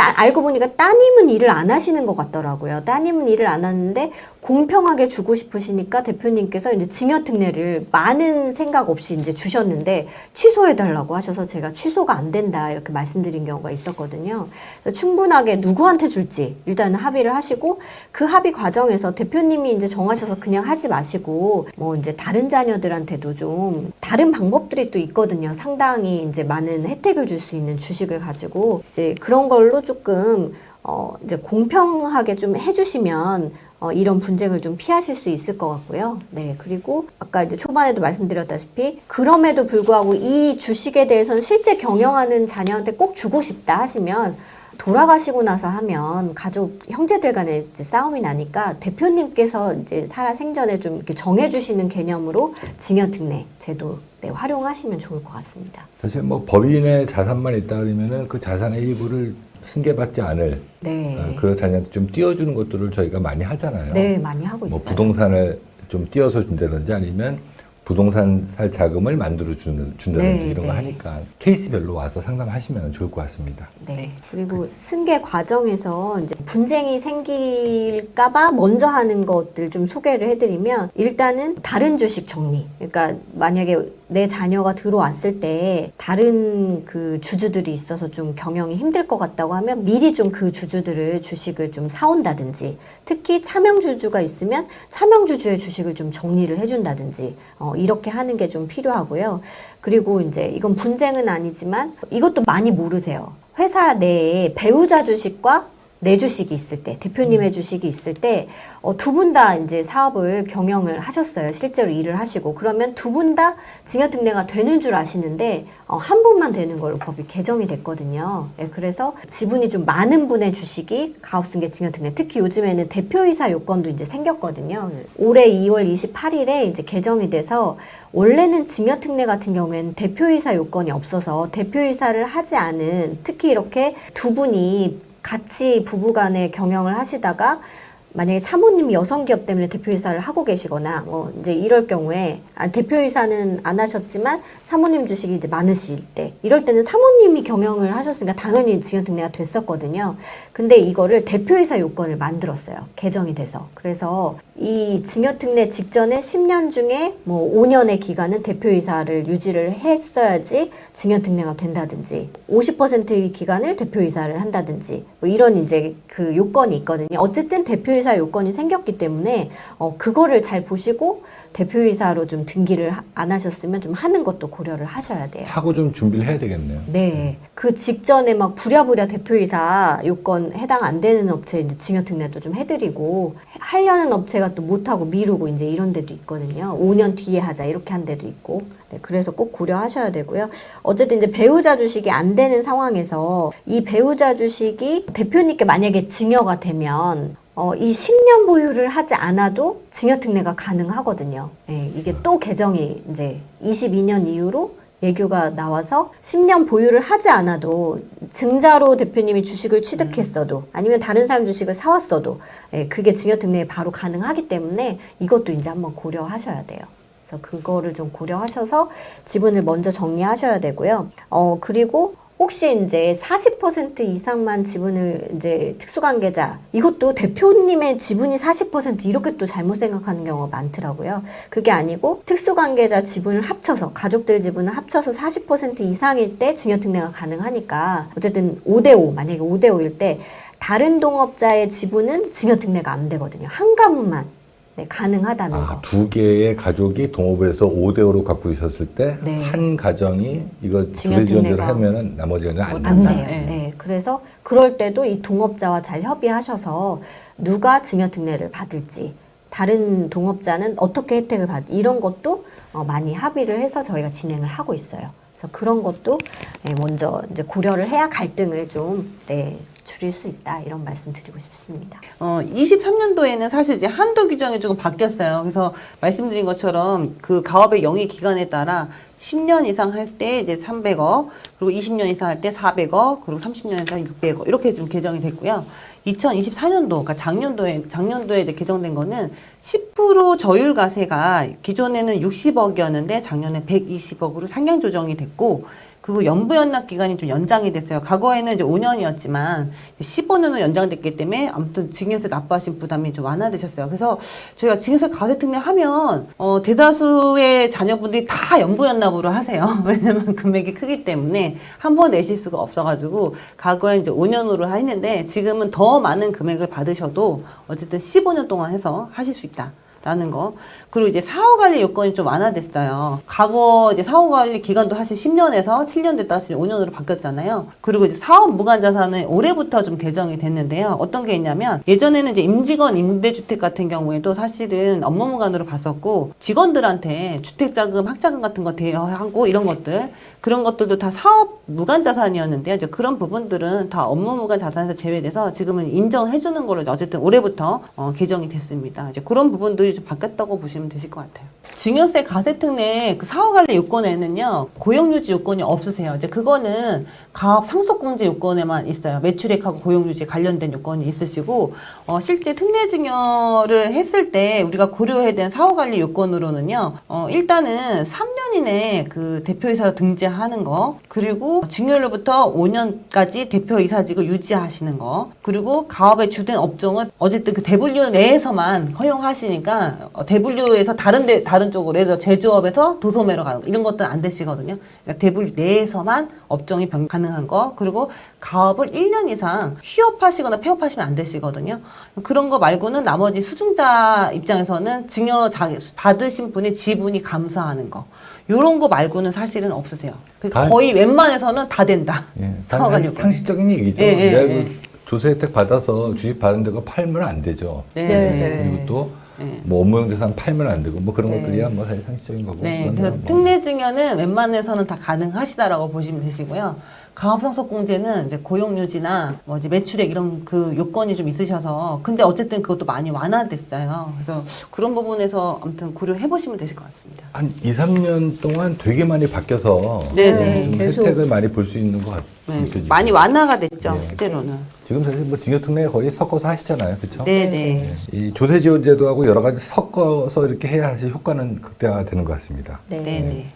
알고 보니까 따님은 일을 안 하시는 것 같더라고요. 따님은 일을 안 하는데 공평하게 주고 싶으시니까 대표님께서 이제 증여특례를 많은 생각 없이 이제 주셨는데 취소해달라고 하셔서 제가 취소가 안 된다 이렇게 말씀드린 경우가 있었거든요. 그래서 충분하게 누구한테 줄지 일단 합의를 하시고 그 합의 과정에서 대표님이 이제 정하셔서 그냥 하지 마시고 뭐 이제 다른 자녀들한테도 좀 다른 방법들이 또 있거든요. 상당히 이제 많은 혜택을 줄 수 있는 주식을 가지고 이제 그런 걸로 조금 이제 공평하게 좀 해주시면 이런 분쟁을 좀 피하실 수 있을 것 같고요. 네, 그리고 아까 이제 초반에도 말씀드렸다시피 그럼에도 불구하고 이 주식에 대해서는 실제 경영하는 자녀한테 꼭 주고 싶다 하시면 돌아가시고 나서 하면 가족 형제들 간에 이제 싸움이 나니까 대표님께서 이제 살아 생전에 좀 이렇게 정해주시는 개념으로 증여특례 제도 활용하시면 좋을 것 같습니다. 사실 뭐 법인의 자산만 있다 그러면은 그 자산의 일부를 승계받지 않을 네. 그 자녀한테 좀 띄워주는 것들을 저희가 많이 하잖아요. 네, 많이 하고 뭐 있어요. 부동산을 좀 띄워서 준다든지 아니면 부동산 살 자금을 만들어 준다든지 네, 이런 거 네. 하니까 케이스별로 와서 상담하시면 좋을 것 같습니다. 네. 그리고 승계 과정에서 이제 분쟁이 생길까봐 먼저 하는 것들 좀 소개를 해드리면 일단은 다른 주식 정리. 그러니까 만약에 내 자녀가 들어왔을 때 다른 그 주주들이 있어서 좀 경영이 힘들 것 같다고 하면 미리 좀 그 주주들을 주식을 좀 사온다든지 특히 차명주주가 있으면 차명주주의 주식을 좀 정리를 해준다든지 이렇게 하는 게 좀 필요하고요. 그리고 이제 이건 분쟁은 아니지만 이것도 많이 모르세요. 회사 내에 배우자 주식과 내 주식이 있을 때, 대표님의 주식이 있을 때, 두 분 다 이제 사업을 경영을 하셨어요. 실제로 일을 하시고. 그러면 두 분 다 증여특례가 되는 줄 아시는데, 한 분만 되는 걸로 법이 개정이 됐거든요. 예, 그래서 지분이 좀 많은 분의 주식이 가업승계 증여특례, 특히 요즘에는 대표이사 요건도 이제 생겼거든요. 올해 2월 28일에 이제 개정이 돼서, 원래는 증여특례 같은 경우에는 대표이사 요건이 없어서 대표이사를 하지 않은, 특히 이렇게 두 분이 같이 부부간에 경영을 하시다가 만약에 사모님이 여성기업 때문에 대표이사를 하고 계시거나 이제 이럴 경우에 대표이사는 안 하셨지만 사모님 주식이 이제 많으실 때, 이럴 때는 사모님이 경영을 하셨으니까 당연히 증여특례가 됐었거든요. 근데 이거를 대표이사 요건을 만들었어요. 개정이 돼서. 그래서 이 증여특례 직전에 10년 중에 5년의 기간은 대표이사를 유지를 했어야지 증여특례가 된다든지, 50%의 기간을 대표이사를 한다든지, 이런 이제 그 요건이 있거든요. 어쨌든 대표이사 요건이 생겼기 때문에 그거를 잘 보시고 대표이사로 좀 등기를 안 하셨으면 좀 하는 것도 고려를 하셔야 돼요. 하고 좀 준비를 해야 되겠네요. 네. 그 직전에 막 부랴부랴 대표이사 요건 해당 안 되는 업체 이제 증여특례도 좀 해드리고, 하려는 업체가 또 못하고 미루고 이제 이런 데도 있거든요. 5년 뒤에 하자 이렇게 한 데도 있고. 네, 그래서 꼭 고려하셔야 되고요. 어쨌든 이제 배우자 주식이 안 되는 상황에서 이 배우자 주식이 대표님께 만약에 증여가 되면 이 10년 보유를 하지 않아도 증여특례가 가능하거든요. 예, 이게 또 개정이 이제 22년 이후로 예규가 나와서 10년 보유를 하지 않아도, 증자로 대표님이 주식을 취득했어도 아니면 다른 사람 주식을 사왔어도 그게 증여특례에 바로 가능하기 때문에 이것도 이제 한번 고려하셔야 돼요. 그래서 그거를 좀 고려하셔서 지분을 먼저 정리하셔야 되고요. 그리고 혹시 이제 40% 이상만 지분을 이제 특수관계자, 이것도 대표님의 지분이 40% 이렇게 또 잘못 생각하는 경우가 많더라고요. 그게 아니고 특수관계자 지분을 합쳐서, 가족들 지분을 합쳐서 40% 이상일 때 증여특례가 가능하니까, 어쨌든 5대5, 만약에 5대5일 때 다른 동업자의 지분은 증여특례가 안 되거든요. 한 가문만 가능하다는 거. 두 개의 가족이 동업해서 5대5로 갖고 있었을 때 네. 한 가정이 이거 증여특례가 증여특례를 하면은 나머지는 안 안 된다. 돼요. 네. 그래서 그럴 때도 이 동업자와 잘 협의하셔서 누가 증여특례를 받을지, 다른 동업자는 어떻게 혜택을 받을지, 이런 것도 많이 합의를 해서 저희가 진행을 하고 있어요. 그래서 그런 것도 먼저 이제 고려를 해야 갈등을 좀 줄일 수 있다, 이런 말씀 드리고 싶습니다. 23년도에는 사실 이제 한도 규정이 조금 바뀌었어요. 그래서 말씀드린 것처럼 그 가업의 영위 기간에 따라 10년 이상 할 때 이제 300억, 그리고 20년 이상 할 때 400억, 그리고 30년 이상 600억 이렇게 좀 개정이 됐고요. 2024년도, 그러니까 작년도에 이제 개정된 거는 10% 저율과세가 기존에는 60억이었는데 작년에 120억으로 상향 조정이 됐고, 그리고 연부연납 기간이 좀 연장이 됐어요. 과거에는 이제 5년이었지만 15년으로 연장됐기 때문에 아무튼 증여세 납부하신 부담이 좀 완화되셨어요. 그래서 저희가 증여세 과세특례 하면 대다수의 자녀분들이 다 연부연납으로 하세요. 왜냐면 금액이 크기 때문에 한 번 내실 수가 없어가지고 과거에 이제 5년으로 했는데 지금은 더 많은 금액을 받으셔도 어쨌든 15년 동안 해서 하실 수 있다. 라는 거. 그리고 이제 사후관리 요건이 좀 완화됐어요. 과거 이제 사후관리 기간도 사실 10년에서 7년 됐다가 지금 5년으로 바뀌었잖아요. 그리고 이제 사업 무관자산은 올해부터 좀 개정이 됐는데요. 어떤 게 있냐면, 예전에는 이제 임직원 임대주택 같은 경우에도 사실은 업무 무관으로 봤었고, 직원들한테 주택자금, 학자금 같은 거 대여하고 이런 것들, 그런 것들도 다 사업 무관자산이었는데요. 이제 그런 부분들은 다 업무 무관 자산에서 제외돼서 지금은 인정해주는 걸로 어쨌든 올해부터 개정이 됐습니다. 이제 그런 부분들이 좀 바뀌었다고 보시면 되실 것 같아요. 증여세 과세특례 그 사후관리 요건에는요, 고용유지 요건이 없으세요. 이제 그거는 가업 상속공제 요건에만 있어요. 매출액하고 고용유지에 관련된 요건이 있으시고, 실제 특례증여를 했을 때 우리가 고려해야 되는 사후관리 요건으로는요, 일단은 3년 이내 그 대표이사로 등재하는 거, 그리고 증여일로부터 5년까지 대표이사직을 유지하시는 거, 그리고 가업의 주된 업종은 어쨌든 그 대분류 내에서만 허용하시니까 대분류에서 다른 쪽으로, 예를 들어 제조업에서 도소매로 가는 거, 이런 것들은 안 되시거든요. 그러니까 대분류 내에서만 업종이 가능한 거, 그리고 가업을 1년 이상 휴업하시거나 폐업하시면 안 되시거든요. 그런 거 말고는 나머지 수증자 입장에서는 증여 받으신 분의 지분이 감소하는 거, 요런 거 말고는 사실은 없으세요. 거의 웬만해서는 다 된다. 예, 상식적인 얘기죠. 예, 예, 내가 예. 조세 혜택 받아서 주식 받은 데가 팔면 안 되죠. 네. 그리고 또 네. 뭐 업무용 재산 팔면 안 되고 뭐 그런 네. 것들이야 뭐 사실 상식적인 거고. 네, 그건 그래서 뭐. 특례 증여는 웬만해서는 다 가능하시다라고 보시면 되시고요. 가업상속공제는 이제 고용유지나 뭐 이제 매출액 이런 그 요건이 좀 있으셔서 근데 어쨌든 그것도 많이 완화됐어요. 그래서 그런 부분에서 아무튼 고려해 보시면 되실 것 같습니다. 한 2, 3년 동안 되게 많이 바뀌어서 네네. 좀 계속. 혜택을 많이 볼 수 있는 것 같아요. 네, 많이 완화가 됐죠, 실제로는. 지금 사실 뭐 증여특례 거의 섞어서 하시잖아요, 그렇죠? 네네. 이 조세지원제도하고 여러 가지 섞어서 이렇게 해야 사실 효과는 극대화되는 것 같습니다. 네. 네네.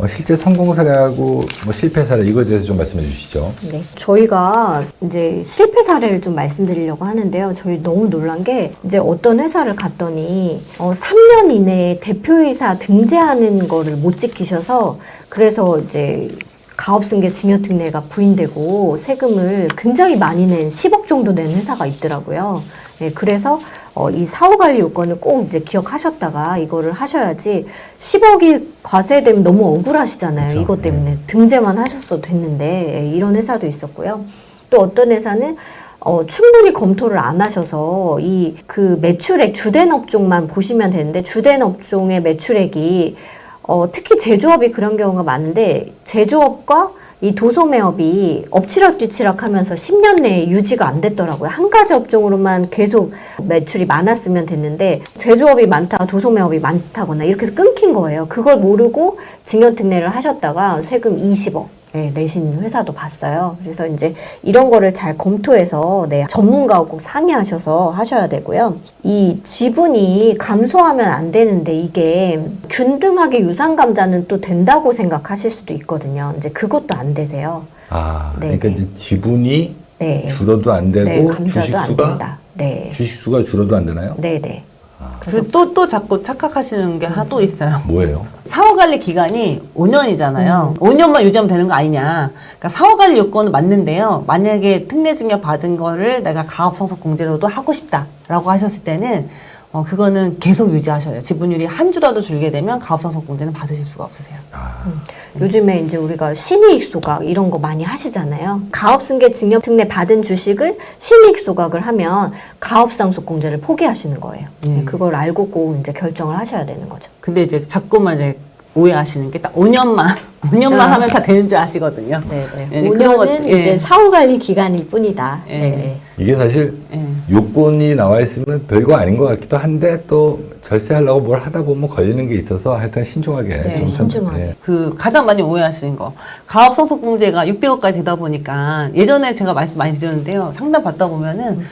실제 성공 사례하고 뭐 실패 사례 이거에 대해서 좀 말씀해 주시죠. 네. 저희가 이제 실패 사례를 좀 말씀드리려고 하는데요. 저희 너무 놀란 게 이제 어떤 회사를 갔더니 3년 이내에 대표이사 등재하는 거를 못 지키셔서 그래서 이제 가업승계 증여특례가 부인되고 세금을 굉장히 많이 낸 10억 정도 낸 회사가 있더라고요. 네, 그래서 이 사후관리 요건을 꼭 이제 기억하셨다가 이거를 하셔야지 10억이 과세되면 너무 억울하시잖아요. 그쵸. 이것 때문에 등재만 하셨어도 됐는데 예, 이런 회사도 있었고요. 또 어떤 회사는 충분히 검토를 안 하셔서 이 그 매출액 주된 업종만 보시면 되는데 주된 업종의 매출액이 특히 제조업이 그런 경우가 많은데 제조업과 이 도소매업이 엎치락뒤치락 하면서 10년 내에 유지가 안 됐더라고요. 한 가지 업종으로만 계속 매출이 많았으면 됐는데 제조업이 많다, 도소매업이 많다거나 이렇게 해서 끊긴 거예요. 그걸 모르고 증여특례를 하셨다가 세금 20억 내신 회사도 봤어요. 그래서 이제 이런 거를 잘 검토해서 전문가하고 꼭 상의하셔서 하셔야 되고요. 이 지분이 감소하면 안 되는데 이게 균등하게 유상감자는 또 된다고 생각하실 수도 있거든요. 이제 그것도 안 되세요. 네, 그러니까 이제 지분이 네. 줄어도 안 되고 네, 감자도 안 주식수가 된다. 네. 주식수가 줄어도 안 되나요? 네네. 그리고 또 자꾸 착각하시는 게 하나 또 있어요. 뭐예요? 사후관리 기간이 5년이잖아요. 5년만 유지하면 되는 거 아니냐. 그러니까 사후관리 요건은 맞는데요. 만약에 특례증여 받은 거를 내가 가업상속공제로도 하고 싶다라고 하셨을 때는 그거는 계속 유지하셔야 돼요. 지분율이 한 주라도 줄게 되면 가업상속공제는 받으실 수가 없으세요. 요즘에 이제 우리가 신이익 소각 이런 거 많이 하시잖아요. 가업승계 증여특례 받은 주식을 신이익 소각을 하면 가업상속공제를 포기하시는 거예요. 그걸 알고 꼭 이제 결정을 하셔야 되는 거죠. 근데 이제 자꾸만 이제 오해하시는 게 딱 5년만 하면 다 되는 줄 아시거든요. 네네. 네, 그런 5년은 것, 예. 이제 사후관리 기간일 뿐이다. 예. 네. 이게 사실 예. 요건이 나와 있으면 별거 아닌 것 같기도 한데 또 절세하려고 뭘 하다 보면 걸리는 게 있어서 하여튼 신중하게 네, 좀 신중하게. 예. 그 가장 많이 오해하시는 거 가업상속공제가 600억까지 되다 보니까 예전에 제가 말씀 많이 드렸는데요. 상담 받다 보면은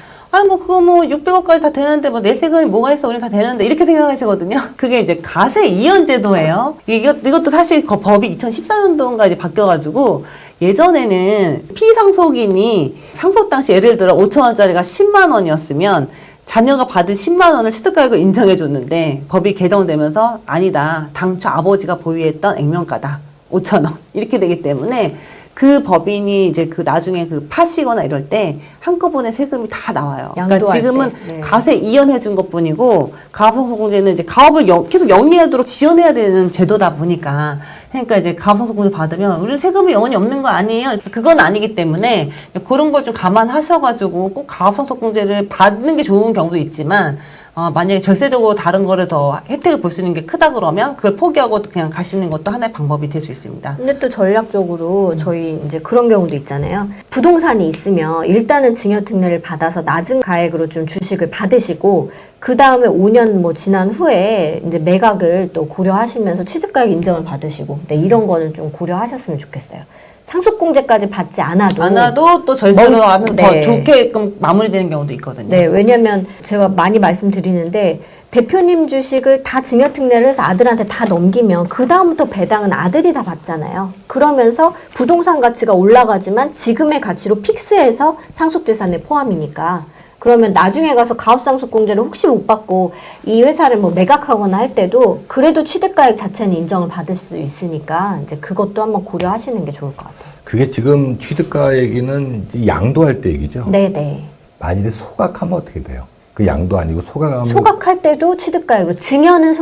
뭐 그거 뭐 600억까지 다 되는데 뭐 내 세금이 뭐가 있어 우리 다 되는데 이렇게 생각하시거든요. 그게 이제 가세 이연 제도예요. 이것도 사실 법이 2014년도인가 이제 바뀌어가지고 예전에는 피상속인이 상속 당시 예를 들어 5천 원짜리가 10만 원이었으면 자녀가 받은 10만 원을 취득가액을 인정해 줬는데 법이 개정되면서 아니다. 당초 아버지가 보유했던 액면가다. 5천 원. 이렇게 되기 때문에 그 법인이 이제 그 나중에 그 파시거나 이럴 때 한꺼번에 세금이 다 나와요. 그러니까 양도할 지금은 때, 네. 가세 이연해 준 것 뿐이고 가업상속공제는 이제 가업을 계속 영위하도록 지원해야 되는 제도다 보니까 그러니까 이제 가업상속공제 받으면 우리 세금이 영원히 없는 거 아니에요. 그건 아니기 때문에 그런 걸 좀 감안하셔가지고 꼭 가업상속공제를 받는 게 좋은 경우도 있지만 만약에 절세적으로 다른 거를 더 혜택을 볼 수 있는 게 크다 그러면 그걸 포기하고 그냥 가시는 것도 하나의 방법이 될 수 있습니다. 근데 또 전략적으로 저희 이제 그런 경우도 있잖아요. 부동산이 있으면 일단은 증여특례를 받아서 낮은 가액으로 좀 주식을 받으시고 그 다음에 5년 뭐 지난 후에 이제 매각을 또 고려하시면서 취득가액 인정을 받으시고 이런 거는 좀 고려하셨으면 좋겠어요. 상속공제까지 받지 않아도 또 절세로 하면 네. 더 좋게끔 마무리되는 경우도 있거든요. 네, 왜냐면 제가 많이 말씀드리는데 대표님 주식을 다 증여특례를 해서 아들한테 다 넘기면 그 다음부터 배당은 아들이 다 받잖아요. 그러면서 부동산 가치가 올라가지만 지금의 가치로 픽스해서 상속재산에 포함이니까 그러면 나중에 가서 가업상속공제를 혹시 못 받고 이 회사를 뭐 매각하거나 할 때도 그래도 취득가액 자체는 인정을 받을 수 있으니까 이제 그것도 한번 고려하시는 게 좋을 것 같아요. 그게 지금 취득가 얘기는 이제 양도할 때 얘기죠. 네네. 만일에 소각하면 어떻게 돼요? 그 양도 아니고 소각하면 소각할 때도 취득가액으로 증여는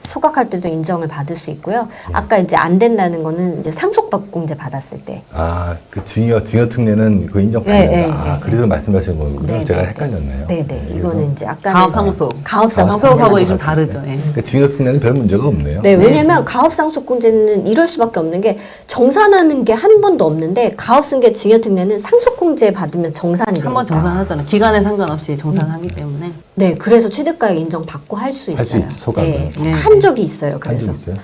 소각할 때도 인정을 받을 수 있고요. 아까 이제 안 된다는 거는 이제 상속법공제 받았을 때. 그 증여 특례는 그 인정받는다. 네, 네, 그래서 말씀하신 거군요. 네, 제가 네, 헷갈렸네요. 네네. 네, 이거는 이제 아까 가업상속. 가업상속공제. 상속하고 좀 다르죠. 예. 그러니까 증여 특례는 별 문제가 없네요. 네, 왜냐면 가업상속공제는 이럴 수밖에 없는 게 정산하는 게 한 번도 없는데 가업승계 증여특례는 상속공제 받으면 정산이 돼요. 한번 정산하잖아요. 기간에 상관없이 정산하기 때문에. 네, 그래서 취득가액 인정 받고 할 수 있어요. 할 수 있지, 소각은. 네, 네. 한 적이 있어요. 그래서 한적 있어요?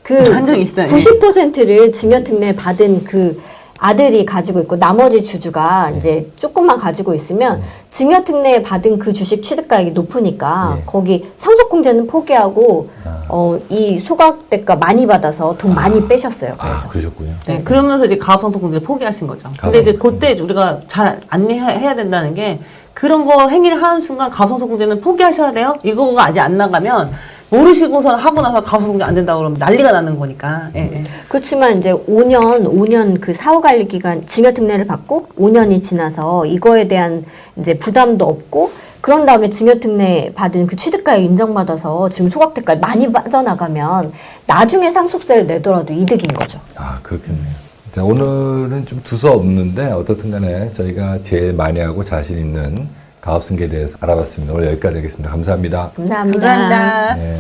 그 한 적이 있어요. 90%를 증여특례 받은 그 아들이 가지고 있고 나머지 주주가 이제 조금만 가지고 있으면 증여특례 받은 그 주식 취득가액이 높으니까 예. 거기 상속공제는 포기하고 이 소각대가 많이 받아서 돈 많이 빼셨어요. 그래서 그러셨군요. 네, 그러면서 이제 가업상속공제를 포기하신 거죠. 근데 이제 그때 우리가 잘 안내해야 된다는 게 그런 거 행위를 하는 순간 가업상속공제는 포기하셔야 돼요. 이거가 아직 안 나가면 모르시고선 하고 나서 가업상속공제 안 된다고 그러면 난리가 나는 거니까. 예, 예. 그렇지만 이제 5년 그 사후 관리 기간 증여특례를 받고 5년이 지나서 이거에 대한 이제 부담도 없고 그런 다음에 증여특례 받은 그 취득가액 인정받아서 지금 소각대가 많이 빠져나가면 나중에 상속세를 내더라도 이득인 거죠. 그렇겠네요. 자, 오늘은 좀 두서없는데 어떻든 간에 저희가 제일 많이 하고 자신 있는 가업승계에 대해서 알아봤습니다. 오늘 여기까지 하겠습니다. 감사합니다. 감사합니다. 감사합니다. 네.